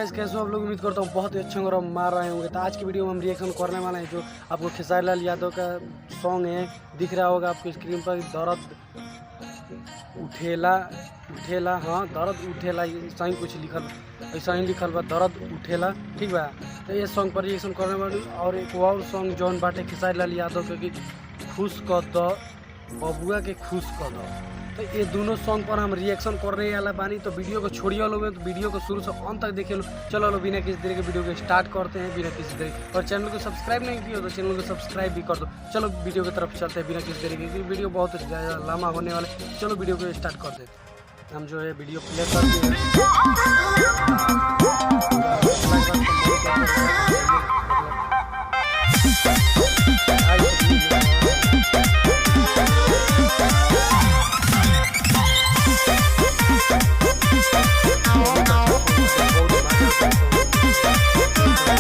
Guys, कैसे हो आप लोग? उम्मीद करता हूँ बहुत ही अच्छे और मार रहे होंगे। तो आज की वीडियो में हम रिएक्शन करने वाले हैं जो आपको खेसारी लाल यादव का सॉन्ग है, दिख रहा होगा आपकी स्क्रीन पर। दर्द उठेला उठेला, हाँ दर्द उठेला, ऐसा ही कुछ लिखल बा, दर्द उठेला, ठीक बा। तो ये सॉन्ग पर रिएक्शन करने वाली। और एक और सॉन्ग जौन बाटे खेसारी लाल यादव के खुश कर दो बबुआ के खुश कर दो। तो ये दोनों सॉन्ग पर हम रिएक्शन करने वाला बानी। तो वीडियो को छोड़िए लोग, तो वीडियो को शुरू से अंत तक देखिए लो। चलो लोग बिना किसी तरह के वीडियो को स्टार्ट करते हैं, बिना किसी तरह। और चैनल को सब्सक्राइब नहीं किया तो चैनल को सब्सक्राइब भी कर दो। चलो वीडियो की तरफ चलते हैं बिना किसी तरीके की। वीडियो बहुत ज़्यादा लंबा होने वाला है। चलो वीडियो को स्टार्ट कर देते हैं। हम जो है वीडियो प्ले करते हैं।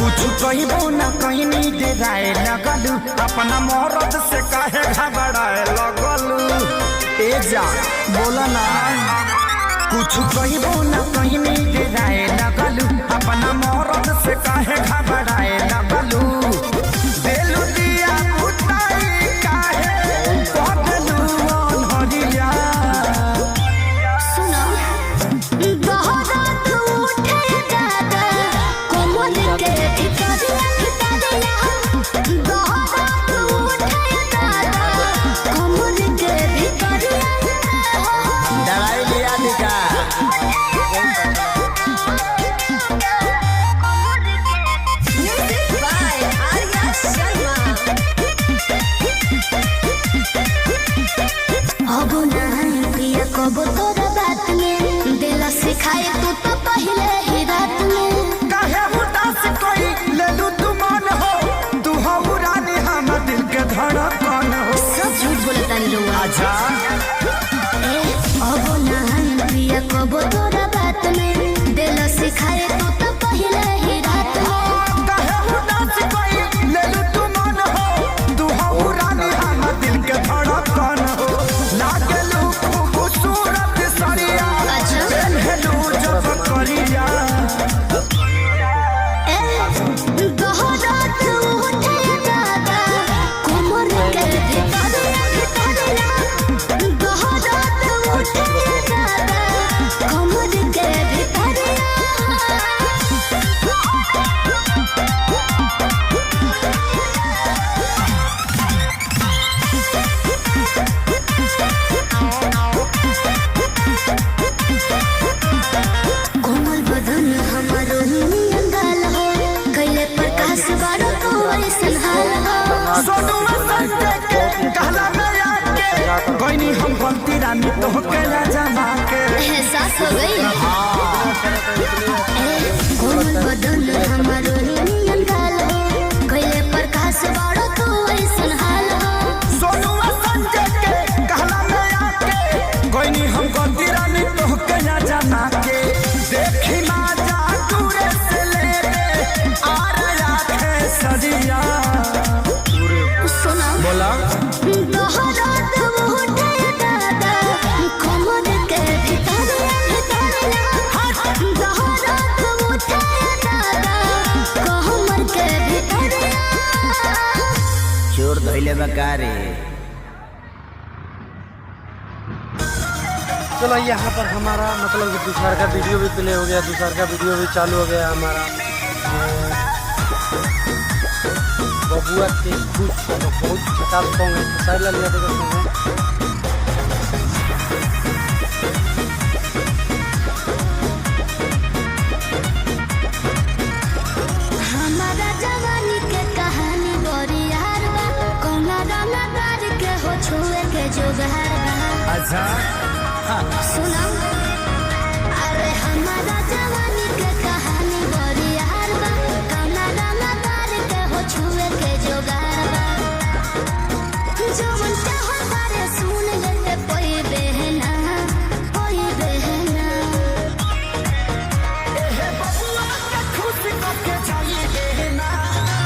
कुछ कहबो न कहीं नहीं डेराए लगलू, अपना मोहरत से काहे घबराए लगलू। ए जा बोला ना, कुछ कहबो न कहीं नहीं डेराए लगलू, अपना मोहरत से काहे घबराए लगलू। देलू दिया उताई काहे पगलू अनहरिया। सुनो बहुत उठे दादा कोमल के भितरिया भितरिया, बहुत उठे दादा कोमल के भितरिया। दवाई लिया दिखा म्यूजिक बाय आर्या शर्मा। अब नहीं प्रिया कबो तोरा बात में दिल सिखाए तू तो पहले ही रात में। काहे उदास कोई लेलू तू मन हो, तू हो रानी हम दिल के धड़कन हो। सब झूठ बोलता नहीं लोग। आजा अब नहीं प्रिया कबो तोरा बात में दिल सिखाए तू तो पहले ही रात में। काहे उदास कोई लेलू तू मन हो, तू हो रानी हम दिल के धड़कन हो। लागलू खूबसूरत सरिया, अच्छा। चललू जब करिया। बहुत उठे दादा कोमल के भितरिया भितरिया, बहुत उठे दादा कोमल के भितरिया। कोमल बदन हमारो अंगाल हो, कैले प्रकाश बारो तो ऐसन हाल हो। सोनुआ संजय के कहला में आके कोई हम गलती रानी तो कहला जमा के। एहसास हो गई। कोमल बदन हमारो अंगाल हो, कैले प्रकाश बारो तो ऐसन हाल हो। सोनुआ संजय के कहला में आके कोई हम गलती रानी तो कहला जमा के। देखी ना जा दूरे से ले ले आ रहा है सदिया। सुना बोला दोहरात उठे दादा कोमल के भितरिया भितरिया, दोहरात उठे दादा कोमल के भितरिया। चोर धइले बकारे। चलो यहाँ पर हमारा मतलब दूसरा का वीडियो भी प्ले हो गया, दूसरा का वीडियो भी चालू हो गया हमारा। बबुआ के खुश तो बहुत झकास सॉन्ग है, खेसारी लाल यादव का सॉन्ग है। हमारा जवानी के कहानी बड़ी यार बा, कोना रंगदार के हो छुए के जोगार बा। अच्छा सुना अरे हमारा जवानी के कहानी बड़ी यार बा, कोना रंगदार के हो छुए के जोगार बा। जवन चाहो तारे सुन लेते कोई बहना कोई बहना। बबुआ के खुश करके जाइए देना,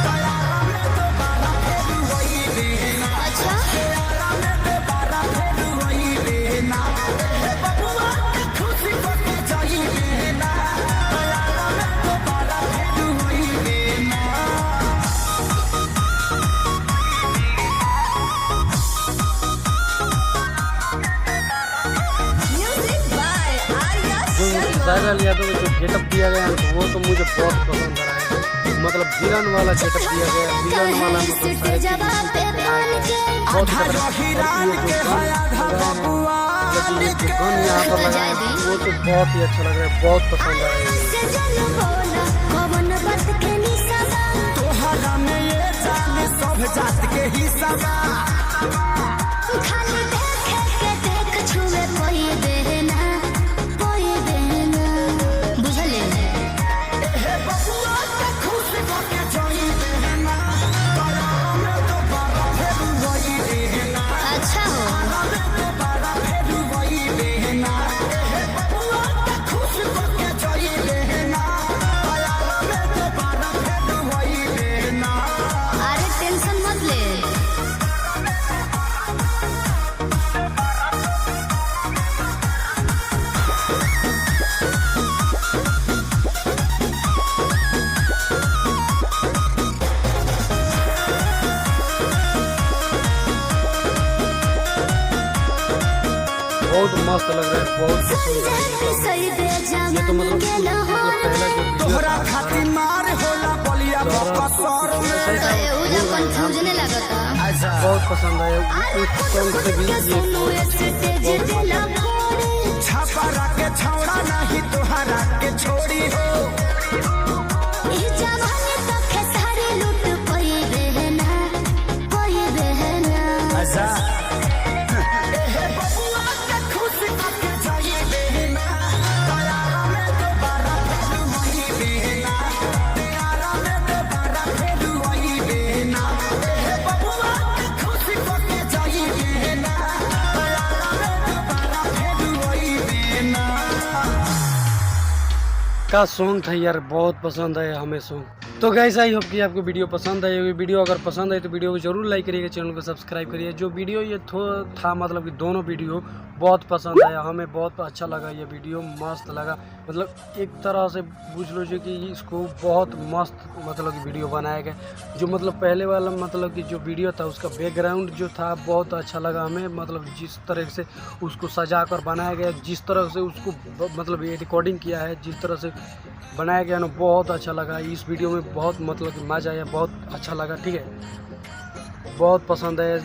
दयारा में दोबारा फिर वही देना। अच्छा दयारा में दोबारा फिर वही देना। बबुआ के खेसारी लाल यादव का जो गेटअप दिया गया है वो तो मुझे बहुत पसंद आ रहा है। मतलब विलन वाला गेटअप दिया गया है, विलन वाला मतलब सारे चीज़ बहुत गन यहाँ पर लगा है वो तो बहुत ही अच्छा लग रहा है, बहुत पसंद आ रहा है। तोहरा में ये जान सब जात के हिस्सा बहुत मस्त लग रहा है, बहुत पसंद आ रहा है। ये तो मतलब पहला जो तोहरा खातिर मार होला बलिया बकसर बहुत पसंद आया उस सॉन्ग से भी ये छापा के छौड़ा नहीं तोहरा के छोड़ी हो का सॉन्ग था यार, बहुत पसंद आया हमें सॉन्ग। तो गाइस आई होप कि आपको वीडियो पसंद आई होगी। वीडियो अगर पसंद आई तो वीडियो को जरूर लाइक करिएगा, चैनल को सब्सक्राइब करिए। जो वीडियो ये था मतलब कि दोनों वीडियो बहुत पसंद आया हमें, बहुत अच्छा लगा, ये वीडियो मस्त लगा। मतलब एक तरह से पूछ लो जो कि इसको बहुत मस्त मतलब कि वीडियो बनाया गया। जो मतलब पहले वाला मतलब कि जो वीडियो था उसका बैकग्राउंड जो था बहुत अच्छा लगा हमें। मतलब जिस तरह से उसको सजा कर बनाया गया, जिस तरह से उसको मतलब ये रिकॉर्डिंग किया है, जिस तरह से बनाया गया ना, बहुत अच्छा लगा। इस वीडियो में बहुत मतलब कि मज़ा आया, बहुत अच्छा लगा। ठीक है, बहुत पसंद है।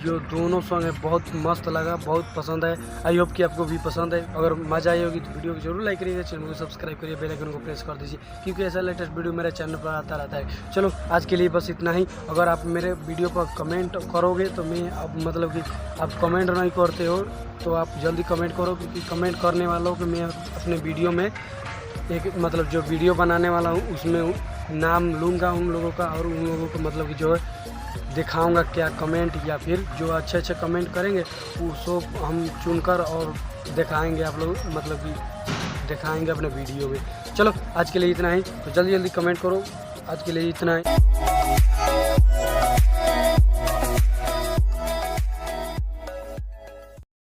जो दोनों सॉन्ग है बहुत मस्त लगा, बहुत पसंद है। आई होप कि आपको भी पसंद है। अगर मज़ा आई होगी तो वीडियो को जरूर लाइक करिएगा, चैनल को सब्सक्राइब करिए, बेल आइकन को प्रेस कर दीजिए, क्योंकि ऐसा लेटेस्ट वीडियो मेरे चैनल पर आता रहता है। चलो आज के लिए बस इतना ही। अगर आप मेरे वीडियो पर कमेंट करोगे तो मैं अब मतलब कि आप कमेंट नहीं करते हो तो आप जल्दी कमेंट करो, क्योंकि कमेंट करने वालों को मैं अपने वीडियो में एक मतलब जो वीडियो बनाने वाला हूँ उसमें नाम लूँगा उन लोगों का, और उन लोगों को मतलब कि जो है दिखाऊंगा क्या कमेंट, या फिर जो अच्छे कमेंट करेंगे उसको हम चुनकर और दिखाएंगे आप लोग मतलब कि दिखाएंगे अपने वीडियो में। चलो आज के लिए इतना ही। तो जल्दी जल्दी कमेंट करो। आज के लिए इतना ही।